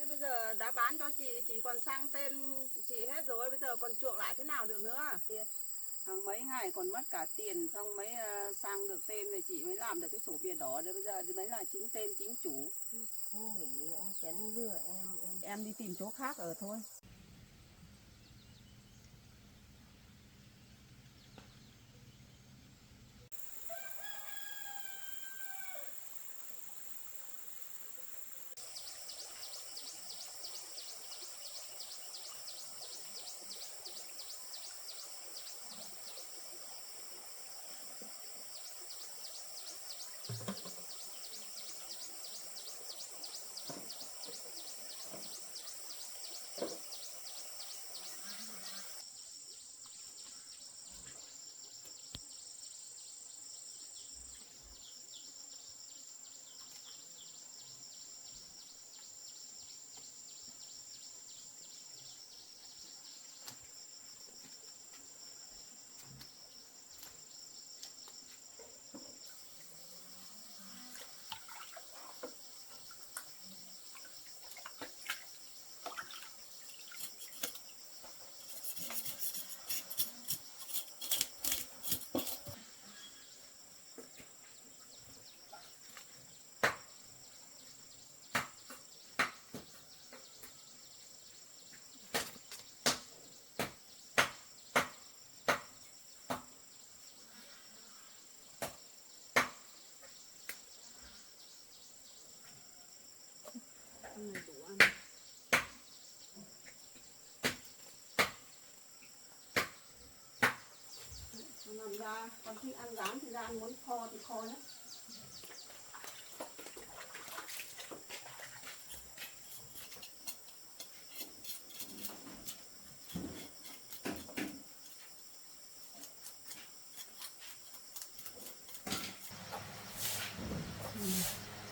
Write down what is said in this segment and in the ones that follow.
bây giờ đã bán cho chị còn sang tên chị hết rồi, bây giờ còn chuộc lại thế nào được nữa. Hàng mấy ngày còn mất cả tiền, xong mới sang được tên rồi chị mới làm được cái sổ bìa đỏ đấy, bây giờ đấy là chính tên chính chủ. Không nghĩ ông chén lừa Em đi tìm chỗ khác ở thôi. Này đủ ăn. Làm ra, còn thích ăn rán thì rán, muốn kho thì kho nhé.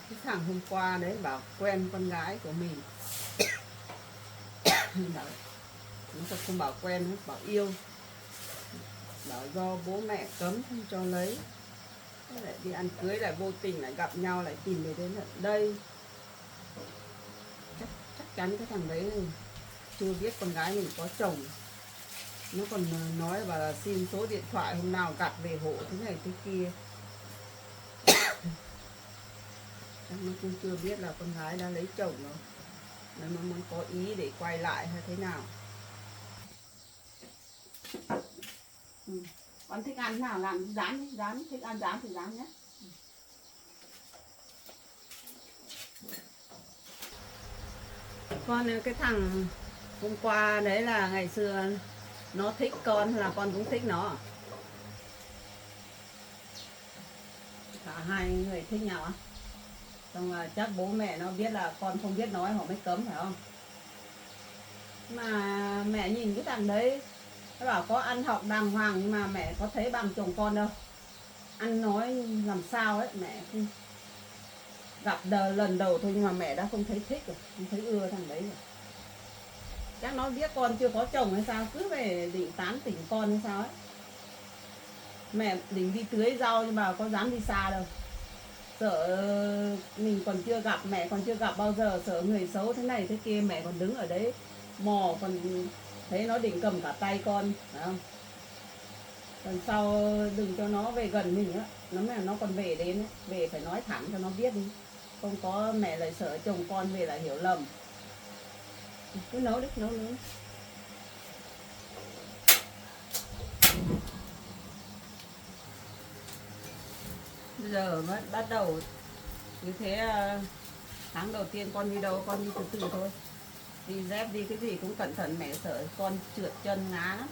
Cái thằng hôm qua đấy bảo quen con gái của mình. Bảo, nó thật không bảo quen, bảo yêu. Bảo do bố mẹ cấm không cho lấy. Thế lại đi ăn cưới lại vô tình lại gặp nhau lại tìm về đến tận đây. Chắc chắn cái thằng đấy chưa biết con gái mình có chồng. Nó còn nói bảo là xin số điện thoại hôm nào gặt về hộ thế này thế kia. Chắc nó cũng chưa biết là con gái đã lấy chồng rồi. Nó muốn có ý để quay lại hay thế nào. Con thích ăn nào làm rán, rán thích ăn rán thì rán nhé. Con cái thằng hôm qua đấy là ngày xưa nó thích con hay là con cũng thích nó? Cả hai người thích nhau á? Xong là chắc bố mẹ nó biết là con không biết nói họ mới cấm phải không? Mà mẹ nhìn cái thằng đấy, nó bảo có ăn học đàng hoàng nhưng mà mẹ có thấy bằng chồng con đâu. Ăn nói làm sao ấy, mẹ không gặp lần đầu thôi nhưng mà mẹ đã không thấy thích rồi, không thấy ưa thằng đấy rồi. Chắc nó biết con chưa có chồng hay sao, cứ về định tán tỉnh con hay sao ấy. Mẹ định đi tưới rau nhưng mà có dám đi xa đâu. Sợ mình còn chưa gặp, mẹ còn chưa gặp bao giờ, sợ người xấu thế này thế kia, mẹ còn đứng ở đấy mò, còn thấy nó định cầm cả tay con, phải không? Còn sau đừng cho nó về gần mình á, nó còn về đến ấy, về phải nói thẳng cho nó biết đi. Không có mẹ lại sợ chồng con về lại hiểu lầm. Cứ nấu đi, nấu. Bây giờ mới bắt đầu như thế, tháng đầu tiên con đi đâu con đi từ từ thôi. Đi dép đi cái gì cũng cẩn thận, mẹ sợ con trượt chân ngã lắm.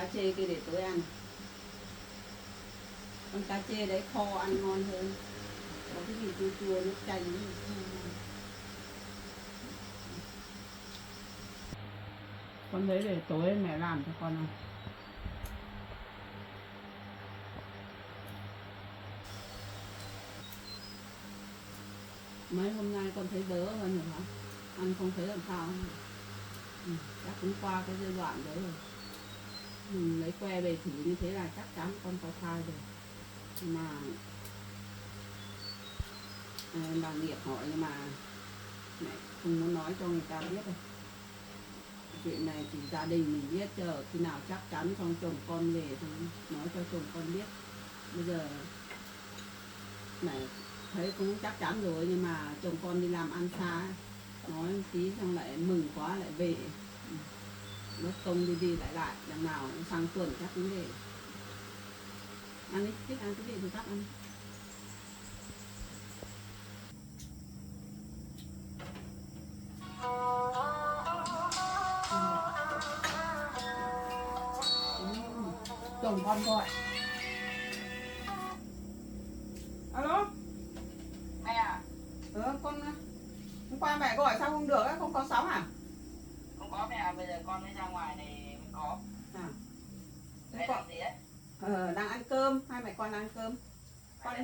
cá chê kia để tối ăn. Con cá chê đấy kho ăn ngon hơn. Có cái gì chua chua nước chanh. Con đấy để tối mẹ làm cho con ăn. Mấy hôm nay con thấy đỡ hơn rồi hả? Ăn không thấy làm sao. Chắc cũng qua cái giai đoạn đấy rồi. Mình lấy que về thử như thế là chắc chắn con có thai rồi. Mà bà Nghiệp hỏi nhưng mà mẹ không muốn nói cho người ta biết đâu. Chuyện này chỉ gia đình mình biết, chờ khi nào chắc chắn xong chồng con về xong nói cho chồng con biết. Bây giờ mẹ thấy cũng chắc chắn rồi nhưng mà chồng con đi làm ăn xa, nói tí xong lại mừng quá lại về. Mất công đi lại đằng nào sang tuần chắc cũng về. Ăn đi, thích ăn cái gì thì cắt ăn. Chồng con gọi. Alo. Mẹ à? Con hôm qua mẹ gọi sao không được ấy, không có sóng à? Không có mẹ à, bây giờ con mới ra ngoài này mới có. À. Mẹ làm gì đấy? Đang ăn cơm, hai mẹ con đang ăn cơm. Con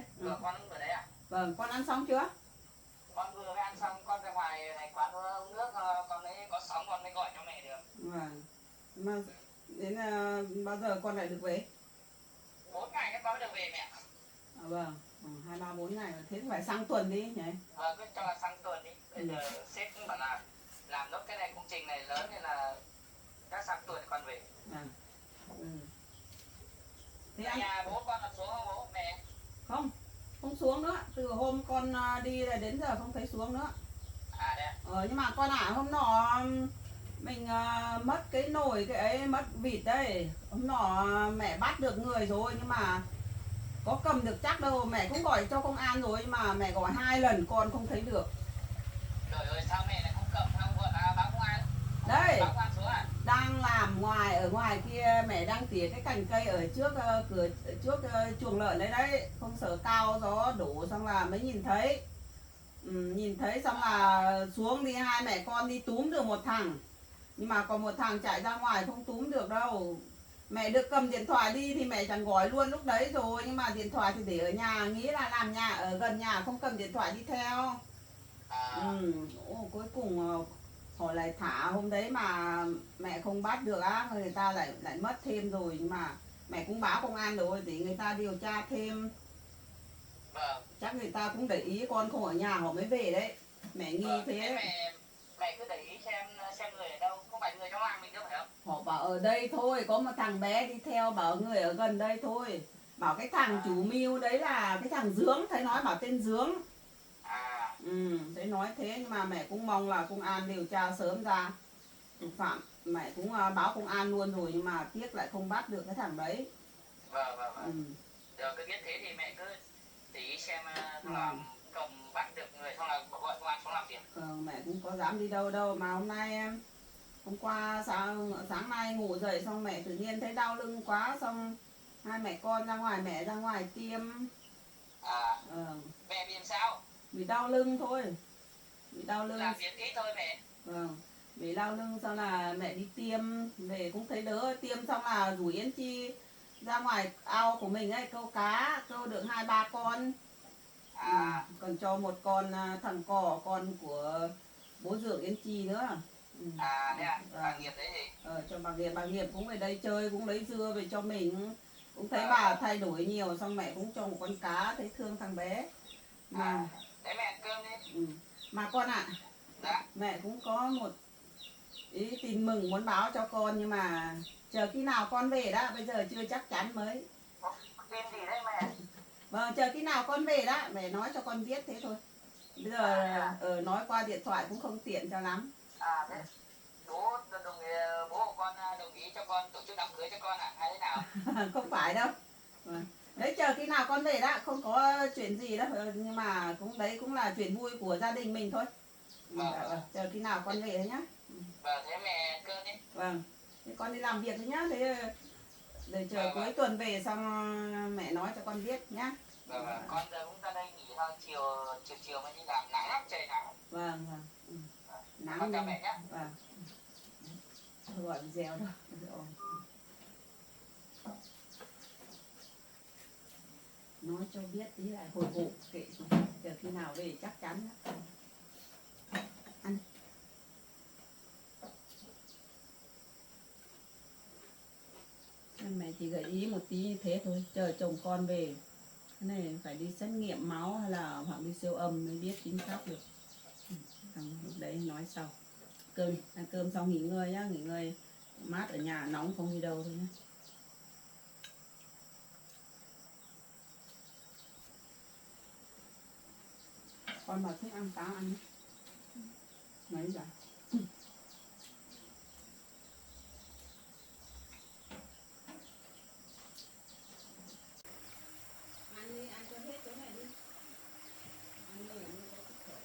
Con vừa đấy à? Vâng, con ăn xong chưa? Con vừa mới ăn xong, con ra ngoài này quán uống nước, con mới có sóng con mới gọi cho mẹ được. Vâng. Mà đến bao giờ con lại được về? 4 ngày nữa con mới được về mẹ. Vâng, 2, 3, 4 ngày rồi. Thế phải sang tuần đi nhỉ? Vâng, cứ cho là sang tuần đi. Bây giờ sếp cũng bảo là làm nốt cái này, công trình này lớn nên là chắc sang tuần con về. Thế Ở anh nhà bố con là xuống không bố? Mẹ? không xuống nữa. Từ hôm con đi là đến giờ không thấy xuống nữa. À đấy à? Nhưng mà con hôm nọ mình mất cái nồi cái ấy, mất vịt đây. Hôm nọ mẹ bắt được người rồi nhưng mà có cầm được chắc đâu. Mẹ cũng gọi cho công an rồi nhưng mà mẹ gọi 2 lần con không thấy được. Trời ơi, sao mẹ lại không cầm, không gọi báo công an? Đấy, Báo công an xuống à? đang làm ở ngoài kia mẹ đang tỉa cái cành cây ở trước trước chuồng lợn đấy đấy, không sợ cao gió đổ xong là mới nhìn thấy. Nhìn thấy xong là xuống đi, hai mẹ con đi túm được một thằng nhưng mà còn một thằng chạy ra ngoài không túm được đâu. Mẹ được cầm điện thoại đi thì mẹ chẳng gọi luôn lúc đấy rồi, nhưng mà điện thoại thì để ở nhà, nghĩ là làm nhà ở gần nhà không cầm điện thoại đi theo. Cuối cùng họ lại thả hôm đấy mà mẹ không bắt được á, người ta lại mất thêm rồi, nhưng mà mẹ cũng báo công an rồi để người ta điều tra thêm. Vâng. Chắc người ta cũng để ý con không ở nhà họ mới về đấy, mẹ nghi thế. Mẹ cứ để ý xem người ở đâu, không phải người trong làng mình đâu phải không? Họ bảo ở đây thôi, có một thằng bé đi theo, bảo người ở gần đây thôi. Bảo cái thằng chủ mưu đấy là cái thằng Dướng, thấy nói bảo tên Dướng. Thấy nói thế, nhưng mà mẹ cũng mong là công an điều tra sớm ra thủ phạm. Mẹ cũng báo công an luôn rồi nhưng mà tiếc lại không bắt được cái thằng đấy. Vâng. Giờ cứ biết thế thì mẹ cứ để ý xem là cầm bắt được người xong là gọi công an xuống làm việc. Mẹ cũng có dám đi đâu đâu, mà hôm qua sáng nay ngủ dậy xong mẹ tự nhiên thấy đau lưng quá, xong hai mẹ con ra ngoài, mẹ ra ngoài tiêm. Mẹ bị làm sao? Bị đau lưng thôi, bị đau lưng. Làm việc ít thôi mẹ. Bị đau lưng xong là mẹ đi tiêm về cũng thấy đỡ. Tiêm xong là rủ Yến Chi ra ngoài ao của mình ấy câu cá, câu được 2, 3 con. Còn cho một con thằng cò, con của bố Dượng Yến Chi nữa. Thế à? Bà Nghiệp đấy gì? Cho bà Nghiệp cũng về đây chơi, cũng lấy dưa về cho mình. Cũng thấy bà thay đổi nhiều, xong mẹ cũng cho một con cá, thấy thương thằng bé. Mà để mẹ ăn cơm đi. Mà con ạ, mẹ cũng có một ý tin mừng muốn báo cho con, nhưng mà chờ khi nào con về đó, bây giờ chưa chắc chắn mới. Tin gì đấy mẹ? Vâng, chờ khi nào con về đó, mẹ nói cho con biết thế thôi. Bây giờ nói qua điện thoại cũng không tiện cho lắm. Thế bố của con đồng ý cho con tổ chức đám cưới cho con à? Hay thế nào? Không phải đâu. Đấy, chờ khi nào con về đó, không có chuyện gì đó, nhưng mà đấy cũng là chuyện vui của gia đình mình thôi. Chờ khi nào con về đấy nhá. Thế mẹ cơm đi. Thế con đi làm việc thôi nhá. Thế Để chờ cuối tuần về xong mẹ nói cho con biết nhá. Vâng, con giờ cũng ra đây nghỉ thôi, chiều mới đi làm, nắng lắm, trời nắng. Vâng, vâng. Ừ. Nắng Nắng chào lên. mẹ nhé. Vâng. Thôi gọi dèo thôi. Rồi. Nói cho biết tí lại hồi hộp kệ, chờ khi nào về chắc chắn đó. Ăn. Mẹ chỉ gợi ý một tí như thế thôi, chờ chồng con về. Cái này phải đi xét nghiệm máu hay là hoặc đi siêu âm mới biết chính xác được. Lúc đấy nói sau. Ăn cơm xong nghỉ ngơi nhá, nghỉ ngơi mát ở nhà, nóng không đi đâu thôi nhá. Con bảo thích ăn táo ăn mấy giờ? Ăn đi, ăn cho hết cái này đi. Ăn nhiều mới có sức khỏe.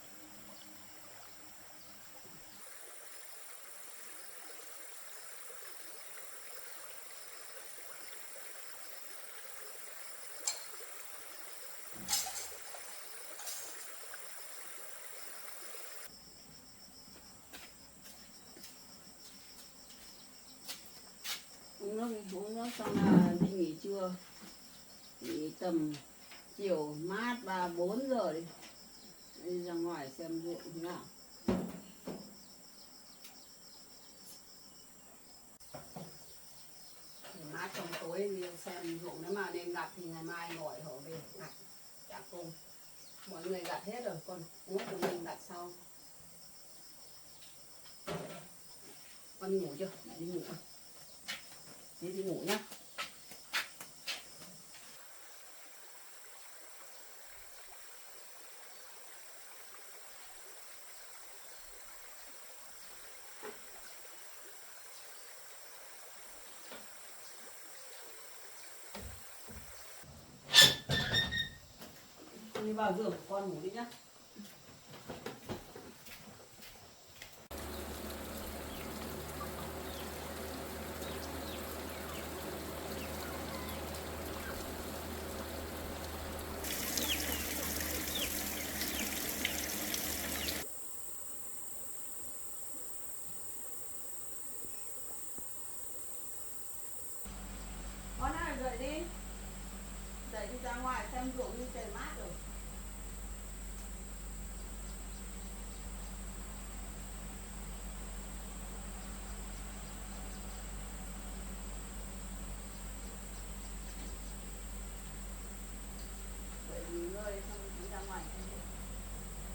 Uống nước xong là đi nghỉ trưa. Nghỉ tầm chiều mát 3-4 giờ đi. Đi ra ngoài xem ruộng thế nào. Mát trong tối đi xem ruộng, nếu mà nên gặt thì ngày mai gọi họ về gặt trả công. Mọi người gặt hết rồi, còn uống của mình gặt sau. Con đi ngủ chưa? Mẹ đi ngủ rồi. Đi ngủ nhá. Đi vào giường con ngủ đi nhá. Con ơi dậy đi. Dậy đi ra ngoài xem ruộng đi, trời mát rồi. Dậy nghỉ ngơi xong đi ra ngoài xem ruộng.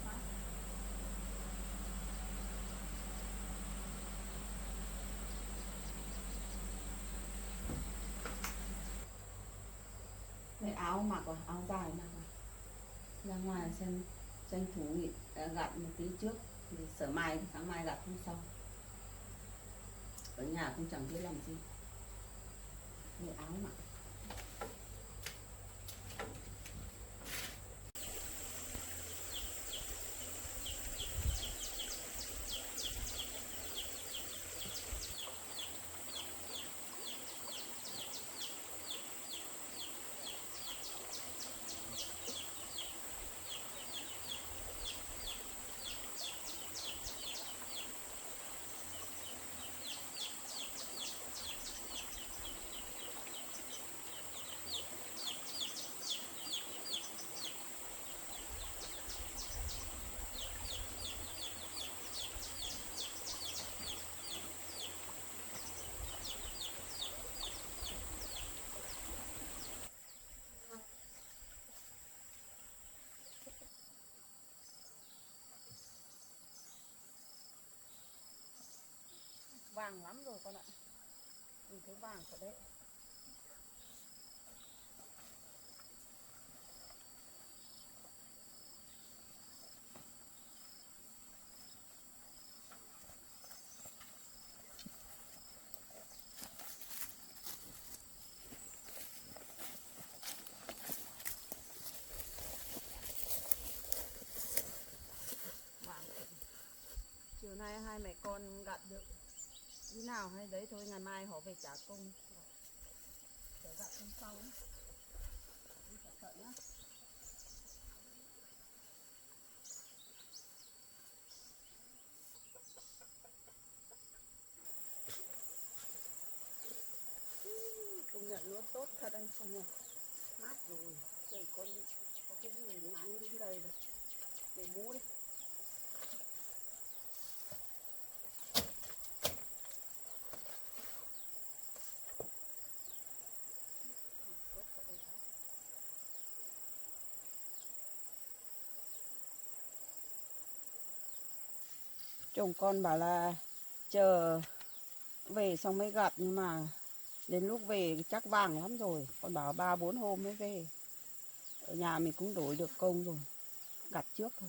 Mát. Lấy áo mặc vào, áo dài mặc vào. Ra ngoài xem tranh thủ gặt một tí trước thì sáng mai gặt hôm sau. Ở nhà cũng chẳng biết làm gì. Lấy áo mặc. Vàng lắm rồi con ạ. Mình thấy vàng rồi đấy. Vàng. Chiều nay hai mẹ con gặt được tí nào hay đấy thôi, ngày mai họ về trả công. Con sau ấy. Đi cẩn thận nhá. Công nhận nó tốt thật anh không nhỉ? Mát rồi. Đây có cái gì nắng đến đây rồi. Để mũ đi. Chồng con bảo là chờ về xong mới gặt, nhưng mà đến lúc về chắc vàng lắm rồi. Con bảo 3-4 hôm mới về. Ở nhà mình cũng đổi được công rồi. Gặt trước thôi.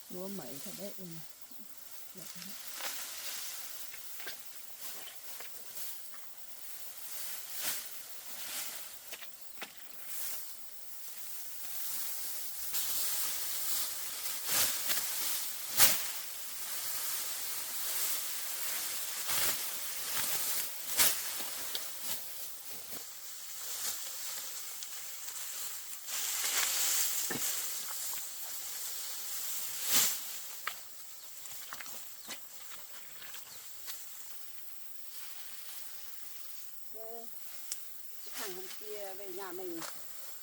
Lúa mẩy thật đấy. Được đấy. Thế thằng hôm kia về nhà mình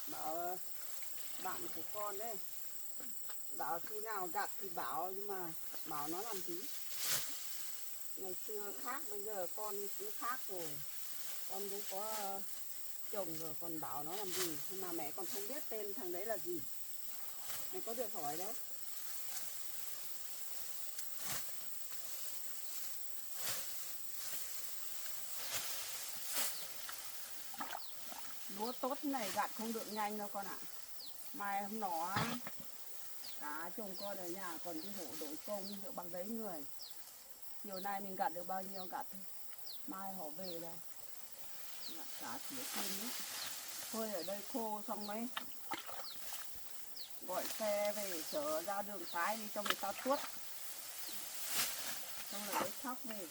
bảo bạn của con đấy, bảo khi nào gặt thì bảo, nhưng mà bảo nó làm gì. Ngày xưa khác, bây giờ con cũng khác rồi. Con cũng có chồng rồi, còn bảo nó làm gì. Nhưng mà mẹ còn không biết tên thằng đấy là gì. Mày có được hỏi đâu. Lúa tốt này gặt không được nhanh đâu con ạ. Mai hôm nọ cả chồng con ở nhà còn đi hộ đổi công được bằng đấy người. Chiều nay mình gặt được bao nhiêu gặt thôi. Mai họ về đây gặt cả tỉa kim ấy. Thôi ở đây khô xong mấy gọi xe về chở ra đường cái đi cho người ta tuốt. Xong rồi lấy thóc về.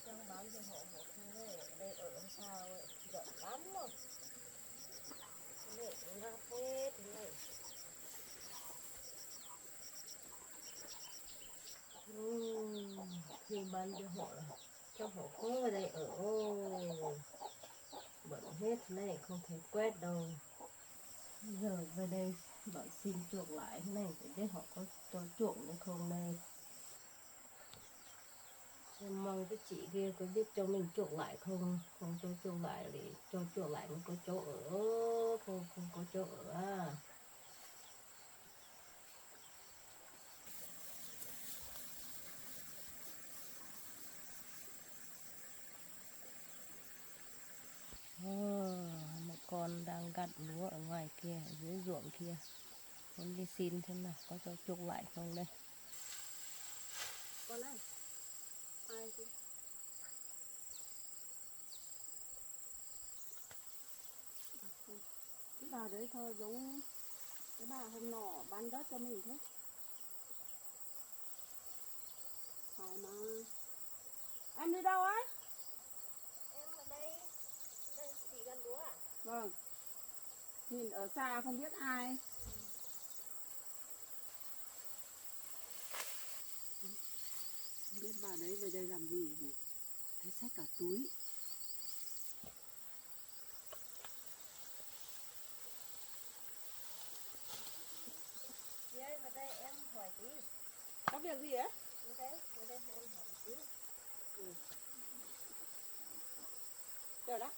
Trong bán cho họ một cái ở đây ở làm sao vậy? Giận lắm rồi. Này cũng ra phết này. Khi bán cho họ là cho họ có ở đây ở. Bận hết này, không thấy quét đâu. Giờ về đây bảo xin chuộc lại thế này, để biết họ có cho chuộc hay không đây. Em mong cái chị kia có biết cho mình chuộc lại không? Không cho chuộc lại để cho chuộc lại mới có chỗ ở. Không có chỗ ở à. Một con đang gặt lúa ở ngoài kia, ở dưới ruộng kia. Muốn đi xin xem nào có cho chuộc lại không đây. Con ơi, ai chứ? bà đấy thôi, giống cái bà hôm nọ bán đất cho mình thế. Phải mà. Em đi đâu ấy? Em ở đây chỉ gần lúa à? Vâng. Nhìn ở xa không biết ai. Không biết bà đấy về đây làm gì nhỉ? Thấy xách cả túi. Chị ơi, vào đây em hỏi tí. Có việc gì ấy? Vào đây em hỏi tí. Chờ đó.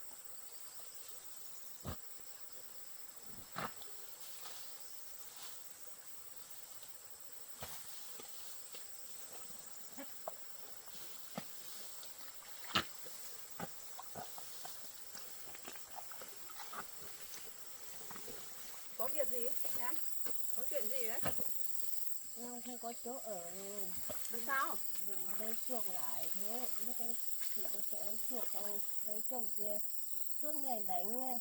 Có việc gì em? Có chuyện gì đấy? Em không có chỗ ở rồi. Làm sao? Giờ ở đây chuộc lại thế. Lúc đây chị có cho em chuộc đâu. Lấy chồng kia suốt ngày đánh nghe.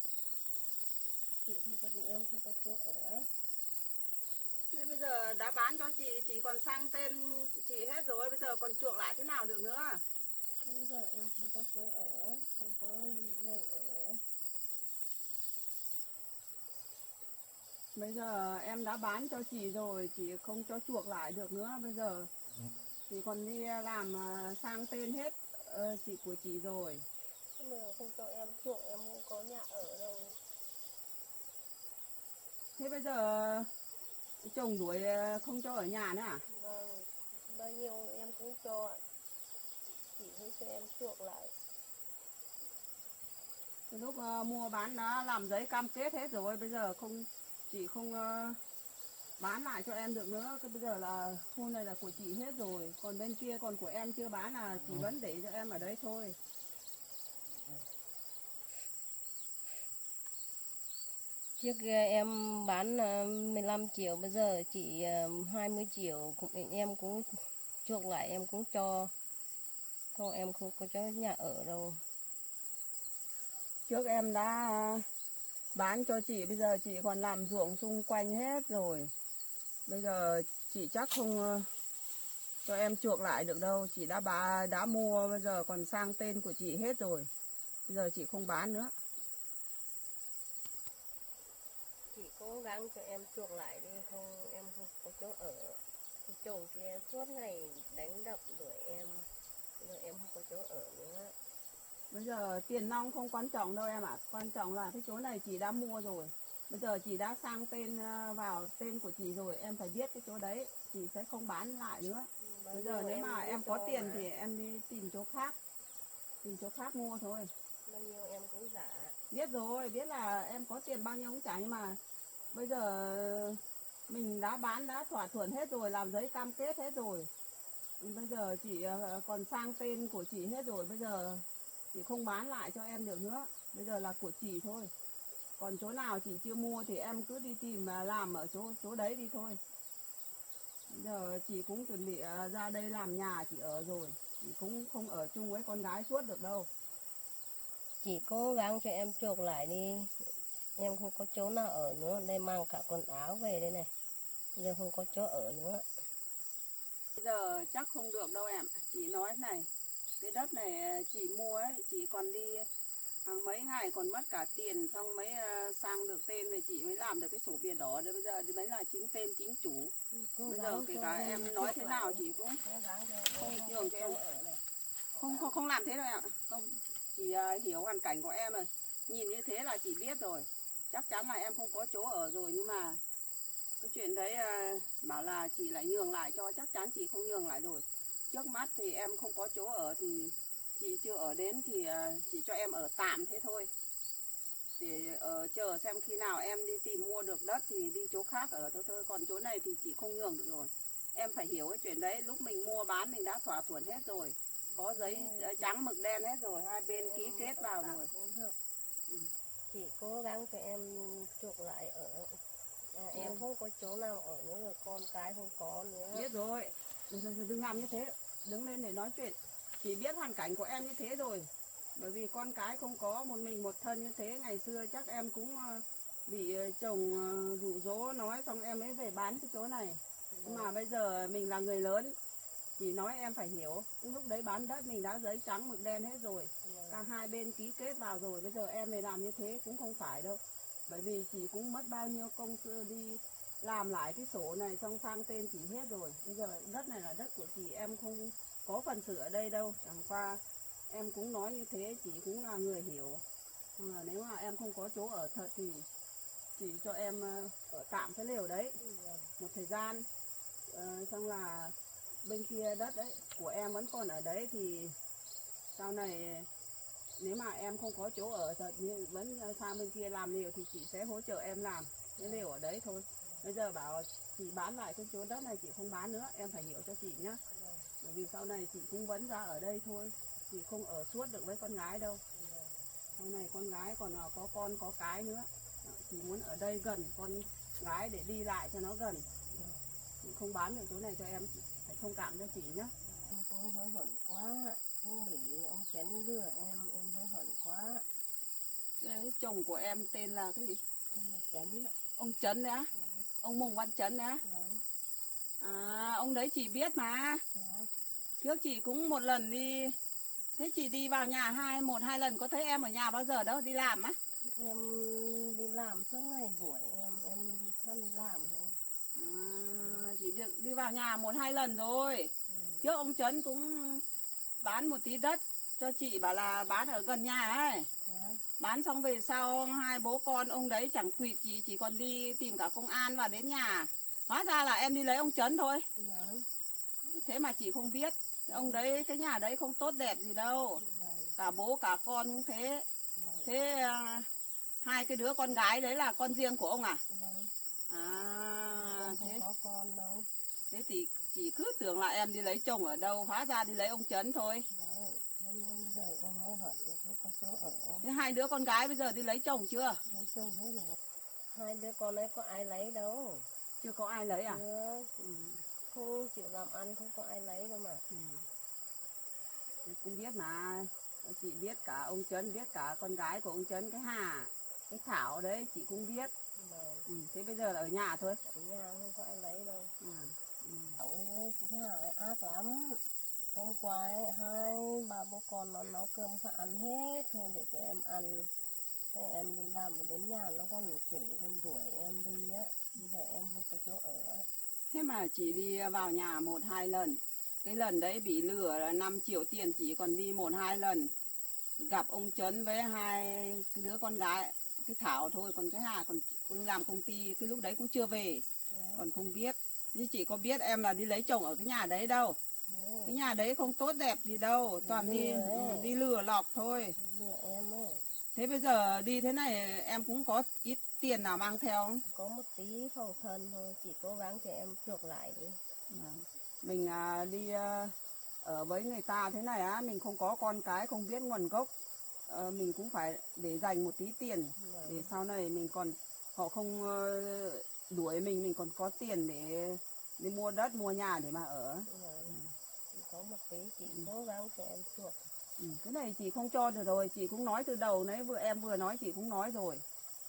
Chị không có em không có chỗ ở ấy. Thế bây giờ đã bán cho chị còn sang tên chị hết rồi, bây giờ còn chuộc lại thế nào được nữa? Bây giờ em không có chỗ ở, không có nơi ở. Bây giờ em đã bán cho chị rồi, chị không cho chuộc lại được nữa. Bây giờ chị còn đi làm sang tên hết chị của chị rồi. Nhưng mà không cho em chuộc, em không có nhà ở đâu. Thế bây giờ chồng đuổi không cho ở nhà nữa à? Vâng, bao nhiêu em cũng cho ạ. Chị không cho em chuộc lại. Từ lúc mua bán đã làm giấy cam kết hết rồi, bây giờ chị không bán lại cho em được nữa. Cái bây giờ là khu này là của chị hết rồi, còn bên kia còn của em chưa bán là chị vẫn để cho em ở đấy thôi. Trước kia em bán 15 triệu, bây giờ chị 20 triệu, em cũng chuộc lại, em cũng cho. Không, em không có cho nhà ở đâu. Trước em đã bán cho chị, bây giờ chị còn làm ruộng xung quanh hết rồi. Bây giờ chị chắc không cho em chuộc lại được đâu. Chị đã mua, bây giờ còn sang tên của chị hết rồi. Bây giờ chị không bán nữa. Chị cố gắng cho em chuộc lại đi, không em không có chỗ ở. Thì chồng kia suốt ngày đánh đập đuổi em, bây giờ em không có chỗ ở nữa. Bây giờ tiền nong không quan trọng đâu em ạ. Quan trọng là cái chỗ này chị đã mua rồi. Bây giờ chị đã sang tên vào tên của chị rồi. Em phải biết cái chỗ đấy. Chị sẽ không bán lại nữa. Bây giờ nếu mà em có tiền thì em đi tìm chỗ khác. Tìm chỗ khác mua thôi. Bao nhiêu em cũng giả. Biết rồi, biết là em có tiền bao nhiêu cũng trả. Nhưng mà bây giờ mình đã bán, đã thỏa thuận hết rồi. Làm giấy cam kết hết rồi. Bây giờ chị còn sang tên của chị hết rồi. Bây giờ chị không bán lại cho em được nữa. Bây giờ là của chị thôi. Còn chỗ nào chị chưa mua thì em cứ đi tìm làm ở chỗ đấy đi thôi. Bây giờ chị cũng chuẩn bị ra đây làm nhà chị ở rồi. Chị cũng không ở chung với con gái suốt được đâu. Chị cố gắng cho em chuộc lại đi. Em không có chỗ nào ở nữa. Đây mang cả quần áo về đây này. Giờ không có chỗ ở nữa. Bây giờ chắc không được đâu em. Chị nói thế này. Cái đất này chị mua ấy, chị còn đi hàng mấy ngày còn mất cả tiền, xong mới sang được tên rồi chị mới làm được cái sổ biển đỏ. Bây giờ thì mới là chính tên chính chủ. Bây giờ kể cả em nói thế nào chị cũng không nhường cho em. Không làm thế đâu em ạ. Không, chị hiểu hoàn cảnh của em rồi. Nhìn như thế là chị biết rồi. Chắc chắn là em không có chỗ ở rồi. Nhưng mà cái chuyện đấy bảo là chị lại nhường lại cho, chắc chắn chị không nhường lại rồi. Trước mắt thì em không có chỗ ở thì chị chưa ở đến thì chị cho em ở tạm thế thôi. Để chờ xem khi nào em đi tìm mua được đất thì đi chỗ khác ở thôi. Còn chỗ này thì chị không nhường được rồi. Em phải hiểu cái chuyện đấy. Lúc mình mua bán mình đã thỏa thuận hết rồi. Có giấy trắng mực đen hết rồi. Hai bên ký kết vào rồi. Chị cố gắng cho em chuộc lại ở. Em không có chỗ nào ở nữa rồi, con cái không có nữa. Biết rồi. Đừng làm như thế. Đứng lên để nói chuyện. Chị biết hoàn cảnh của em như thế rồi. Bởi vì con cái không có, một mình một thân như thế. Ngày xưa chắc em cũng bị chồng dụ dỗ nói xong em mới về bán cái chỗ này. Nhưng mà bây giờ mình là người lớn, chỉ nói em phải hiểu. Lúc đấy bán đất mình đã giấy trắng mực đen hết rồi, cả hai bên ký kết vào rồi. Bây giờ em này làm như thế cũng không phải đâu, bởi vì chị cũng mất bao nhiêu công sức đi làm lại cái sổ này xong sang tên chị hết rồi. Bây giờ đất này là đất của chị, em không có phần sửa ở đây đâu. Chẳng qua em cũng nói như thế, chị cũng là người hiểu. Mà nếu mà em không có chỗ ở thật thì chị cho em ở tạm cái lều đấy một thời gian. Xong là bên kia đất đấy của em vẫn còn ở đấy, thì sau này nếu mà em không có chỗ ở thật nhưng vẫn sang bên kia làm liều thì chị sẽ hỗ trợ em làm cái liều ở đấy thôi. Bây giờ bảo chị bán lại cái chỗ đất này chị không bán nữa, em phải hiểu cho chị nhá. Bởi vì sau này chị cũng vẫn ra ở đây thôi, chị không ở suốt được với con gái đâu. Sau này con gái còn có con có cái nữa, chị muốn ở đây gần con gái để đi lại cho nó gần. Chị không bán được chỗ này cho em, phải thông cảm cho chị nhé. Em cũng hối hận quá, không bị ông chén lừa em hối hận quá. Đấy, chồng của em tên là cái gì? Tên là Chấn. Ông Trấn đấy á? Ông Mùng Văn Trấn đấy á? À, ông đấy chị biết mà. Trước chị cũng một lần đi, thế chị đi vào nhà một hai lần, có thấy em ở nhà bao giờ đâu, đi làm á? Em đi làm suốt ngày đuổi em sắp đi làm thôi. À, chị đi vào nhà một hai lần rồi. Trước ông Trấn cũng bán một tí đất cho chị, bảo là bán ở gần nhà ấy. Bán xong về sau hai bố con ông đấy chẳng quỵt gì, chỉ còn đi tìm cả công an và đến nhà. Hóa ra là em đi lấy ông Trấn thôi. Thế mà chị không biết. Ông đấy, cái nhà đấy không tốt đẹp gì đâu. Cả bố cả con cũng thế. Thế hai cái đứa con gái đấy là con riêng của ông à? À, thế có con đâu. Thế thì chị cứ tưởng là em đi lấy chồng ở đâu, hóa ra đi lấy ông Trấn thôi. Bây giờ em hối hận không có chỗ ở. Thế hai đứa con gái bây giờ đi lấy chồng chưa? Lấy chồng hết rồi. Hai đứa con ấy có ai lấy đâu. Chưa có ai lấy à? Chưa. Không chịu làm ăn, không có ai lấy đâu mà. Chị cũng biết mà, chị biết cả ông Trấn, biết cả con gái của ông Trấn, cái Hà, cái Thảo đấy chị cũng biết. Thế bây giờ là ở nhà thôi. Ở nhà không có ai lấy đâu. Cậu ấy cũng hại ác lắm. Hôm qua ấy, hai ba bố con nó nấu cơm cho ăn hết, không để cho em ăn. Thế em đi làm đến nhà nó còn chửi con đuổi em đi á. Bây giờ em không có chỗ ở. Thế mà chị đi vào nhà một hai lần. Cái lần đấy bị lừa là 5 triệu tiền, chỉ còn đi một hai lần. Gặp ông Trấn với hai cái đứa con gái, cái Thảo thôi, còn cái Hà còn làm công ty, cái lúc đấy cũng chưa về. Còn không biết. Chứ chị có biết em là đi lấy chồng ở cái nhà đấy đâu. Cái nhà đấy không tốt đẹp gì đâu, toàn đi lừa lọc thôi. Lừa em ấy. Thế bây giờ đi thế này em cũng có ít tiền nào mang theo không? Có một tí phòng thân thôi, chỉ cố gắng cho em chuộc lại đi. Mình đi ở với người ta thế này á, mình không có con cái, không biết nguồn gốc. Mình cũng phải để dành một tí tiền để sau này mình còn, họ không đuổi mình còn có tiền để mua đất, mua nhà để mà ở. Có một tí chị cố gắng cho em chuộc. Cái này chị không cho được rồi, chị cũng nói từ đầu đấy, em vừa nói chị cũng nói rồi.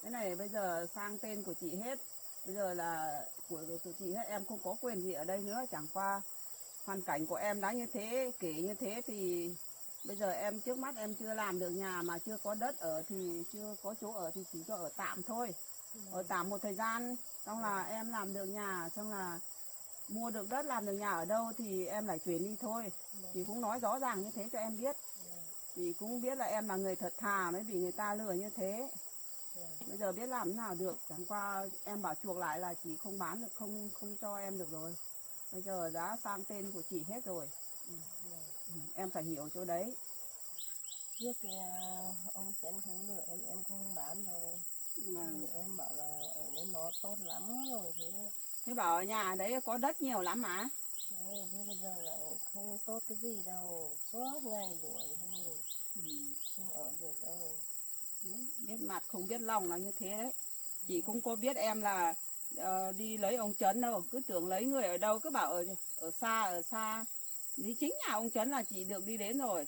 Cái này bây giờ sang tên của chị hết, bây giờ là của chị hết, em không có quyền gì ở đây nữa. Chẳng qua hoàn cảnh của em đã như thế, kể như thế thì bây giờ em trước mắt em chưa làm được nhà mà chưa có đất ở thì chưa có chỗ ở thì chỉ cho ở tạm thôi. Ở tạm một thời gian, xong là em làm được nhà, xong là mua được đất, làm được nhà ở đâu thì em lại chuyển đi thôi. Chị cũng nói rõ ràng như thế cho em biết. Chị cũng biết là em là người thật thà mới bị người ta lừa như thế. Bây giờ biết làm thế nào được, chẳng qua em bảo chuộc lại là chị không bán được, không cho em được rồi. Bây giờ đã sang tên của chị hết rồi. Em phải hiểu chỗ đấy. Trước kia ông Chén không lừa em không bán đâu. Em bảo là ở với nó tốt lắm rồi thế. Thế bảo ở nhà đấy có đất nhiều lắm mà. Đấy, thế bây giờ lại không tốt cái gì đâu, suốt ngày đuổi thôi. Không ở được đâu. Đấy, biết mặt không biết lòng là như thế đấy. Chị cũng có biết em là đi lấy ông Trấn đâu, cứ tưởng lấy người ở đâu, cứ bảo ở xa. Thì chính nhà ông Trấn là chị được đi đến rồi.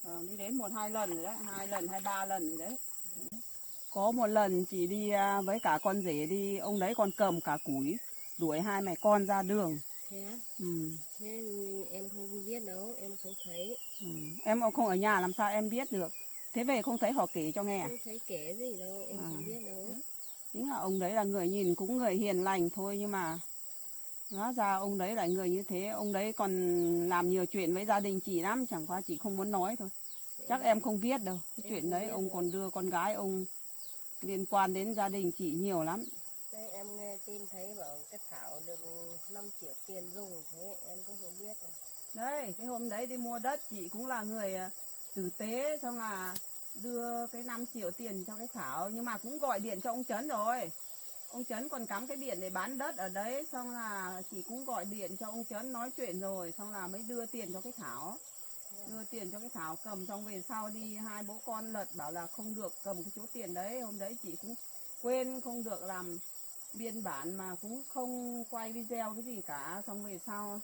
Đi đến một hai lần rồi đấy, 2 lần hay 3 lần rồi đấy. Có một lần chị đi với cả con rể đi, ông đấy còn cầm cả củi đuổi hai mẹ con ra đường. Thế á? Ừ. Thế em không biết đâu, em không thấy. Ừ. Em không ở nhà làm sao em biết được. Thế về không thấy họ kể cho nghe à? Không thấy kể gì đâu, em không biết đâu. Chính là ông đấy là người nhìn cũng người hiền lành thôi, nhưng mà hóa ra ông đấy là người như thế. Ông đấy còn làm nhiều chuyện với gia đình chị lắm, chẳng qua chị không muốn nói thôi. Chắc em không biết đâu. Cái chuyện đấy ông còn đưa con gái ông liên quan đến gia đình chị nhiều lắm. Thế em nghe tin thấy bảo cái Thảo được 5 triệu tiền dùng, thế em cũng không biết đâu. Đấy, cái hôm đấy đi mua đất chị cũng là người tử tế, xong là đưa cái 5 triệu tiền cho cái Thảo, nhưng mà cũng gọi điện cho ông Trấn rồi. Ông Trấn còn cắm cái biển để bán đất ở đấy, xong là chị cũng gọi điện cho ông Trấn nói chuyện rồi, xong là mới đưa tiền cho cái Thảo. Đưa tiền cho cái Thảo cầm, xong về sau đi hai bố con lật bảo là không được cầm cái số tiền đấy. Hôm đấy chị cũng quên không được làm biên bản mà cũng không quay video cái gì cả. Xong về sau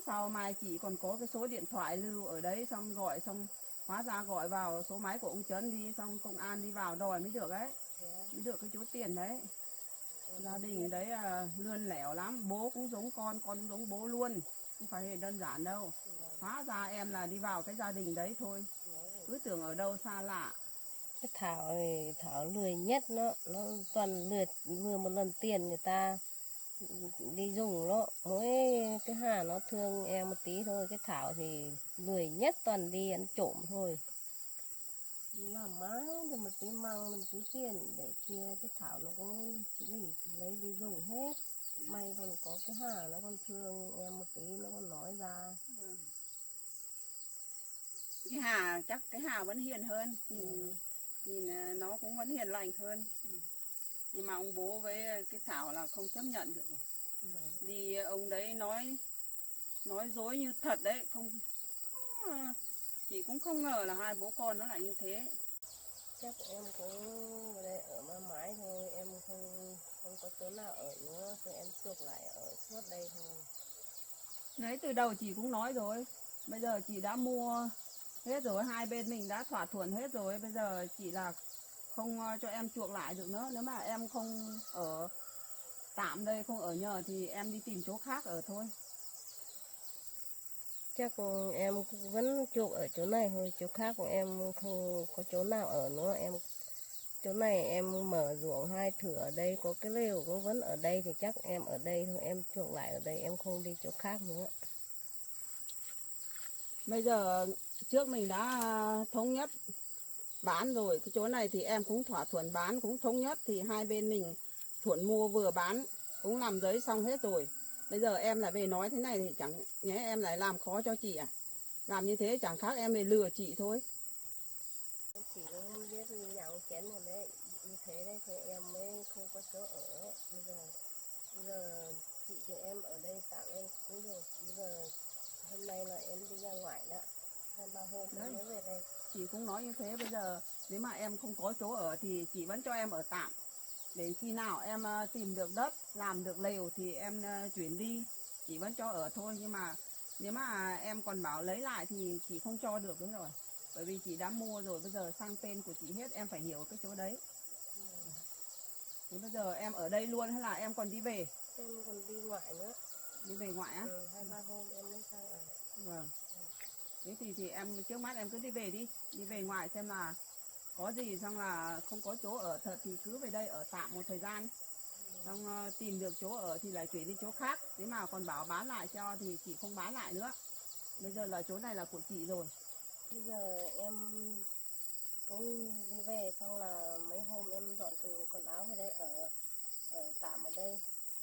sau mai chị còn có cái số điện thoại lưu ở đấy, xong gọi, xong hóa ra gọi vào số máy của ông Trấn đi, xong công an đi vào đòi mới được đấy, mới được cái số tiền đấy. Gia đình đấy lươn lẻo lắm, bố cũng giống con cũng giống bố luôn, không phải hề đơn giản đâu. Hóa ra em là đi vào cái gia đình đấy thôi, cứ tưởng ở đâu xa lạ. Cái Thảo này, Thảo lười nhất, nó toàn lừa một lần tiền người ta đi dùng nó. Mỗi cái Hà nó thương em một tí thôi, cái Thảo thì lười nhất, toàn đi ăn trộm thôi. Đi làm mãi được một tí măng, một tí tiền để chia, cái Thảo nó cũng lấy đi dùng hết. May còn có cái Hà nó còn thương em một tí, nó còn nói ra. Cái Hà chắc cái Hà vẫn hiền hơn, nhìn nó cũng vẫn hiền lành hơn. Nhưng mà ông bố với cái Thảo là không chấp nhận được. Đi ông đấy nói dối như thật đấy, chị cũng không ngờ là hai bố con nó lại như thế. Chắc em cũng ở đây ở mãi thôi, em không có chỗ nào ở nữa, thì em chuộc lại ở suốt đây thôi. Đấy, từ đầu chị cũng nói rồi, bây giờ chị đã mua hết rồi, hai bên mình đã thỏa thuận hết rồi, bây giờ chị là không cho em chuộc lại được nữa. Nếu mà em không ở tạm đây, không ở nhờ thì em đi tìm chỗ khác ở thôi. Chắc em vẫn chuộc ở chỗ này thôi, chỗ khác của em không có chỗ nào ở nữa. Chỗ này em mở ruộng 2 thửa ở đây, có cái lều cũng vẫn ở đây, thì chắc em ở đây thôi, em chuộc lại ở đây, em không đi chỗ khác nữa. Bây giờ trước mình đã thống nhất bán rồi, cái chỗ này thì em cũng thỏa thuận bán, cũng thống nhất, thì hai bên mình thuận mua vừa bán, cũng làm giấy xong hết rồi. Bây giờ em lại về nói thế này thì chẳng nhẽ em lại làm khó cho chị à? Làm như thế chẳng khác em về lừa chị thôi. Chị cũng không biết nhận chén rồi đấy, như thế đấy thì em mới không có chỗ ở. Bây giờ chị cho em ở đây tạm em cũng được. Bây giờ hôm nay là em đi ra ngoài đó, 2-3 hôm em mới về đây. Chị cũng nói như thế, bây giờ nếu mà em không có chỗ ở thì chị vẫn cho em ở tạm. Đến khi nào em tìm được đất, làm được lều thì em chuyển đi, chị vẫn cho ở thôi. Nhưng mà nếu mà em còn bảo lấy lại thì chị không cho được nữa rồi. Bởi vì chị đã mua rồi, bây giờ sang tên của chị hết, em phải hiểu cái chỗ đấy. Thì bây giờ em ở đây luôn hay là em còn đi về? Em còn đi ngoại nữa. Đi về ngoại á? 2-3 hôm em mới sang ở. Vâng. Thế thì em trước mắt em cứ đi về đi, đi về ngoại xem là có gì, xong là không có chỗ ở thật thì cứ về đây ở tạm một thời gian. Xong tìm được chỗ ở thì lại chuyển đi chỗ khác. Thế mà còn bảo bán lại cho thì chị không bán lại nữa. Bây giờ là chỗ này là của chị rồi. Bây giờ em cũng đi về, xong là mấy hôm em dọn quần áo về đây ở tạm ở đây.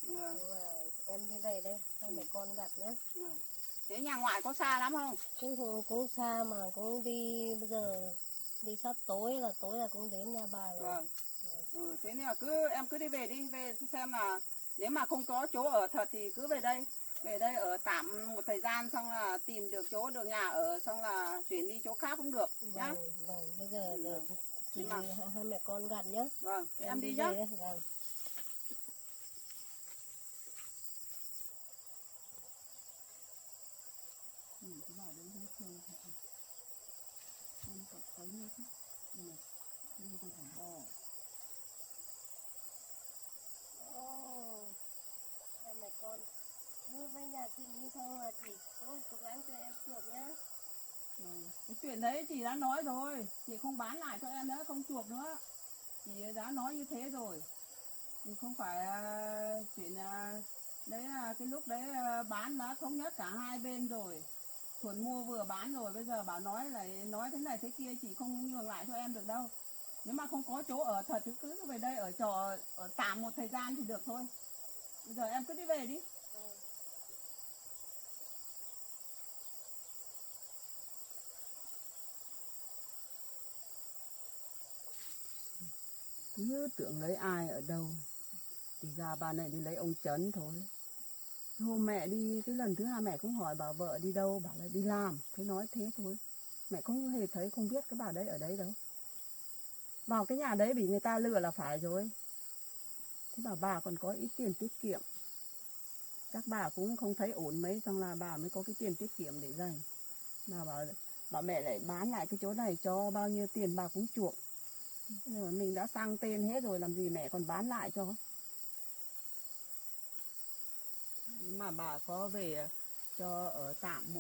Xong là em đi về đây, hai mẹ con gặp nhé. Thế nhà ngoại có xa lắm không? Cũng xa mà cũng đi, bây giờ đi sắp tối là cũng đến nhà bà rồi. Vâng. Thế nên là em cứ đi về đi, về xem là nếu mà không có chỗ ở thật thì cứ về đây. Về đây ở tạm một thời gian, xong là tìm được chỗ được nhà ở, xong là chuyển đi chỗ khác cũng được nhá. Vâng, bây giờ được chị hai mẹ con gặp nhé. Vâng, em đi nhá. Vâng. Cái bảo đấy rất thương thật. Con có nước. Đây này, đây con phải bò. về nhà chị đi xong là chị cố gắng cho em chuộc nhá. Cái chuyện đấy chị đã nói rồi, chị không bán lại cho em nữa, không chuộc nữa, chị đã nói như thế rồi. Thì không phải chuyện đấy là cái lúc đấy bán đã thống nhất cả hai bên rồi, thuần mua vừa bán rồi, bây giờ bảo nói lại nói thế này thế kia, chị không nhường lại cho em được đâu. Nếu mà không có chỗ ở thật thì cứ về đây ở trọ ở tạm một thời gian thì được thôi. Bây giờ em cứ đi về đi. Cứ tưởng lấy ai ở đâu, thì ra bà này đi lấy ông Trấn thôi. Hôm mẹ đi cái lần thứ hai mẹ cũng hỏi bà vợ đi đâu, bảo là đi làm, thế nói thế thôi. Mẹ không hề thấy, không biết cái bà đấy ở đấy đâu. Vào cái nhà đấy bị người ta lừa là phải rồi. Thế bảo bà còn có ít tiền tiết kiệm, chắc bà cũng không thấy ổn mấy, xong là bà mới có cái tiền tiết kiệm để dành. Bà bảo mẹ lại bán lại cái chỗ này cho bao nhiêu tiền bà cũng chuộc. Rồi mình đã sang tên hết rồi, làm gì mẹ còn bán lại cho. Nếu mà bà có về cho ở tạm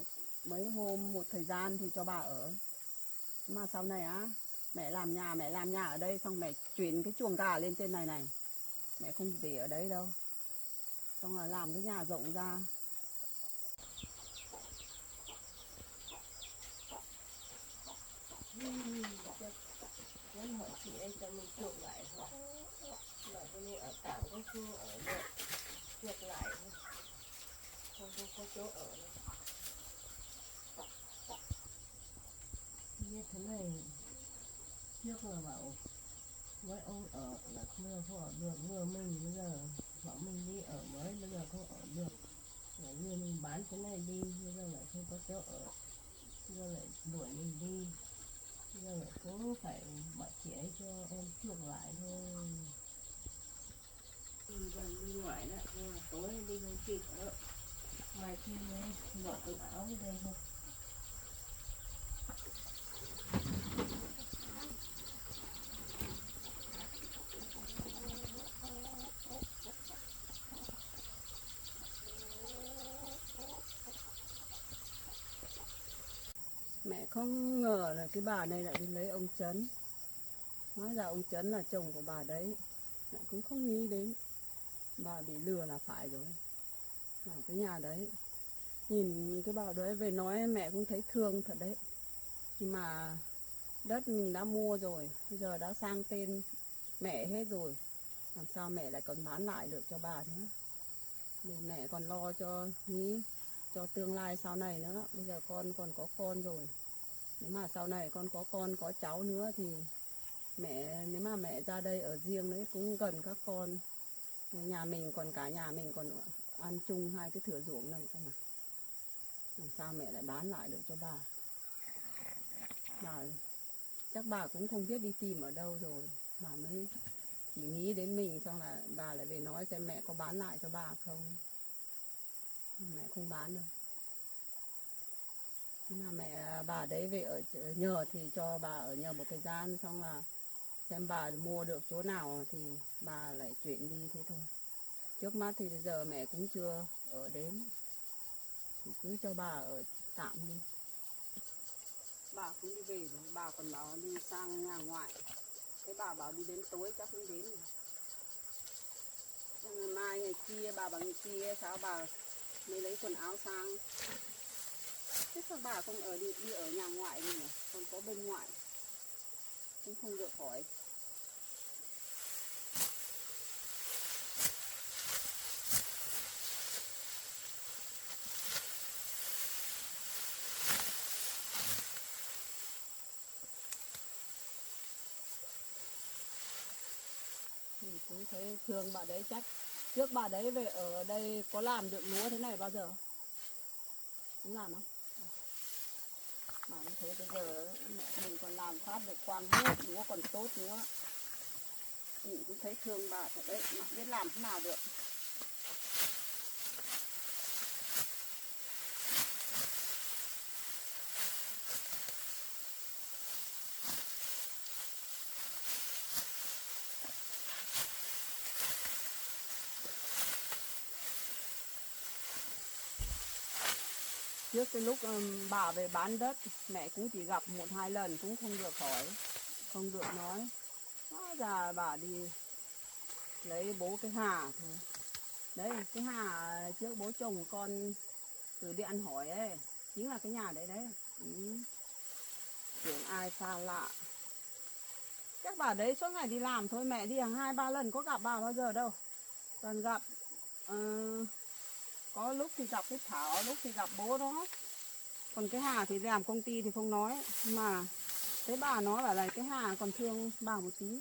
mấy hôm một thời gian thì cho bà ở. Mà sau này á, mẹ làm nhà ở đây, xong mẹ chuyển cái chuồng gà lên trên này, mẹ không để ở đấy đâu, xong là làm cái nhà rộng ra. Vẫn hỏi chị ấy cho mình chuộc lại thôi. Mà cho nên ở tạm cũng không ở được, chuộc lại thôi. Không có chỗ ở nữa. Như thế này, trước là bảo với ông ở là không ở được, vừa mình bây giờ bảo mình đi ở mới, bây giờ không ở được. Lại vừa mình bán cái này đi, bây giờ lại không có chỗ ở, bây giờ lại đuổi mình đi. Bây giờ lại cũng phải bảo chị ấy cho em chuộc lại thôi. Gần đi ngoài đó, nhưng mà tối đi không kịp nữa. Mai kia mới dọn quần áo ở đây thôi. Mẹ không ngờ là cái bà này lại đi lấy ông Trấn. Hóa ra ông Trấn là chồng của bà đấy. Mẹ cũng không nghĩ đến bà bị lừa là phải rồi. Ở cái nhà đấy, nhìn cái bà đấy về nói mẹ cũng thấy thương thật đấy. Nhưng mà đất mình đã mua rồi, bây giờ đã sang tên mẹ hết rồi, làm sao mẹ lại còn bán lại được cho bà nữa. Vì mẹ còn lo cho nghĩ cho tương lai sau này nữa. Bây giờ con còn có con rồi, nếu mà sau này con có con có cháu nữa thì nếu mà mẹ ra đây ở riêng đấy cũng gần các con, nhà mình còn cả nhà mình còn ăn chung hai cái thửa ruộng này cơ mà, làm sao mẹ lại bán lại được cho bà. Chắc bà cũng không biết đi tìm ở đâu rồi, bà mới chỉ nghĩ đến mình, xong là bà lại về nói xem mẹ có bán lại cho bà không. Mẹ không bán đâu. Nhưng mà bà đấy về ở nhờ thì cho bà ở nhờ một thời gian, xong là xem bà mua được chỗ nào thì bà lại chuyển đi thế thôi. Trước mắt thì giờ mẹ cũng chưa ở đến, thì cứ cho bà ở tạm đi. Bà cũng đi về rồi, bà còn bảo đi sang nhà ngoại. Thế bà bảo đi đến tối chắc không đến. Ngày mai ngày kia, bà bảo ngày kia sao bà mới lấy quần áo sang. Thế sao bà không đi ở nhà ngoại đi nhỉ? Còn có bên ngoại cũng không được hỏi. Mình cũng thấy thương bà đấy, chắc trước bà đấy về ở đây có làm được lúa thế này bao giờ? Cũng làm không? Mà cũng thấy bây giờ mình còn làm phát được quang hết, lúa còn tốt nữa. Mình cũng thấy thương bà thật đấy, mà biết làm thế nào được. Trước cái lúc bà về bán đất, mẹ cũng chỉ gặp 1-2 lần cũng không được hỏi, không được nói. Hóa ra bà đi lấy bố cái Hà thôi. Đấy, cái Hà trước bố chồng con từ đi ăn hỏi ấy, chính là cái nhà đấy đấy. Ừ. Tưởng ai xa lạ. Chắc bà đấy suốt ngày đi làm thôi, mẹ đi hàng 2-3 lần có gặp bà bao giờ đâu. Toàn gặp, có lúc thì gặp cái Thảo, lúc thì gặp bố đó. Còn cái Hà thì làm công ty thì không nói. Mà thấy bà nói bảo là cái Hà còn thương bà một tí.